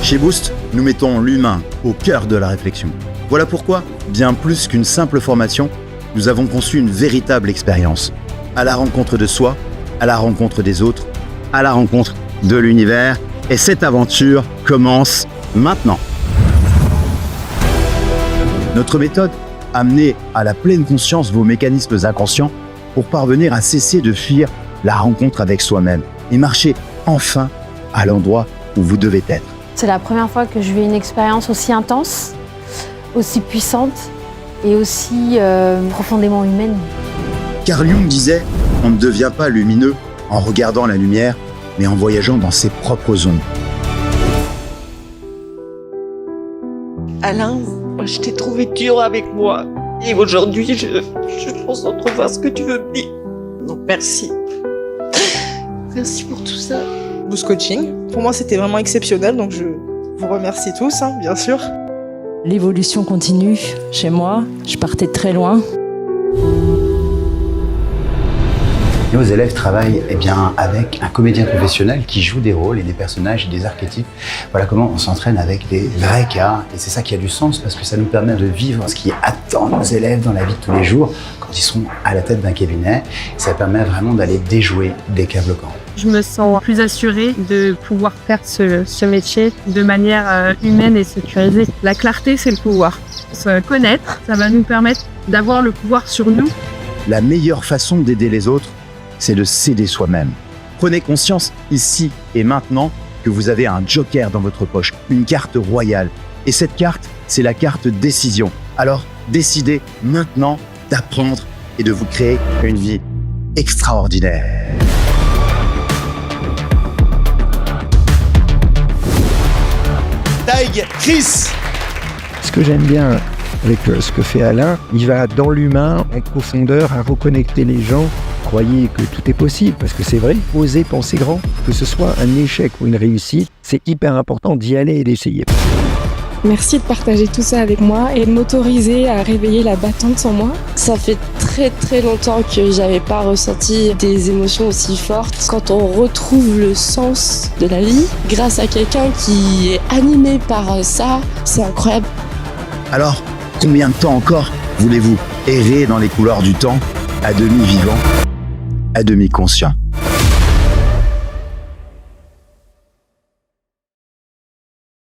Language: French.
Chez Boost, nous mettons l'humain au cœur de la réflexion. Voilà pourquoi, bien plus qu'une simple formation, nous avons conçu une véritable expérience. À la rencontre de soi, à la rencontre des autres, à la rencontre de l'univers. Et cette aventure commence maintenant. Notre méthode, amener à la pleine conscience vos mécanismes inconscients pour parvenir à cesser de fuir la rencontre avec soi-même et marcher enfin à l'endroit où vous devez être. C'est la première fois que je vis une expérience aussi intense, aussi puissante et aussi profondément humaine. Carl Jung disait, on ne devient pas lumineux en regardant la lumière, mais en voyageant dans ses propres ombres. Alain, moi, je t'ai trouvé dur avec moi. Et aujourd'hui, je concentre voir ce que tu veux me dire. Donc merci. Merci pour tout ça. Boost Coaching, pour moi c'était vraiment exceptionnel, donc je vous remercie tous, bien sûr. L'évolution continue chez moi, je partais de très loin. Nos élèves travaillent avec un comédien professionnel qui joue des rôles et des personnages et des archétypes. Voilà comment on s'entraîne avec des vrais cas. Et c'est ça qui a du sens parce que ça nous permet de vivre ce qui attend nos élèves dans la vie de tous les jours quand ils seront à la tête d'un cabinet. Ça permet vraiment d'aller déjouer des cas bloquants. Je me sens plus assurée de pouvoir faire ce métier de manière humaine et sécurisée. La clarté, c'est le pouvoir. Se connaître, ça va nous permettre d'avoir le pouvoir sur nous. La meilleure façon d'aider les autres, c'est de s'aider soi-même. Prenez conscience ici et maintenant que vous avez un joker dans votre poche, une carte royale. Et cette carte, c'est la carte décision. Alors, décidez maintenant d'apprendre et de vous créer une vie extraordinaire. Taïg, Chris. Ce que j'aime bien avec ce que fait Alain, il va dans l'humain, en profondeur, à reconnecter les gens. Croyez que tout est possible, parce que c'est vrai, osez penser grand. Que ce soit un échec ou une réussite, c'est hyper important d'y aller et d'essayer. Merci de partager tout ça avec moi et de m'autoriser à réveiller la battante en moi. Ça fait très longtemps que j'avais pas ressenti des émotions aussi fortes. Quand on retrouve le sens de la vie, grâce à quelqu'un qui est animé par ça, c'est incroyable. Alors, combien de temps encore voulez-vous errer dans les couloirs du temps, à demi vivant, à demi conscient ?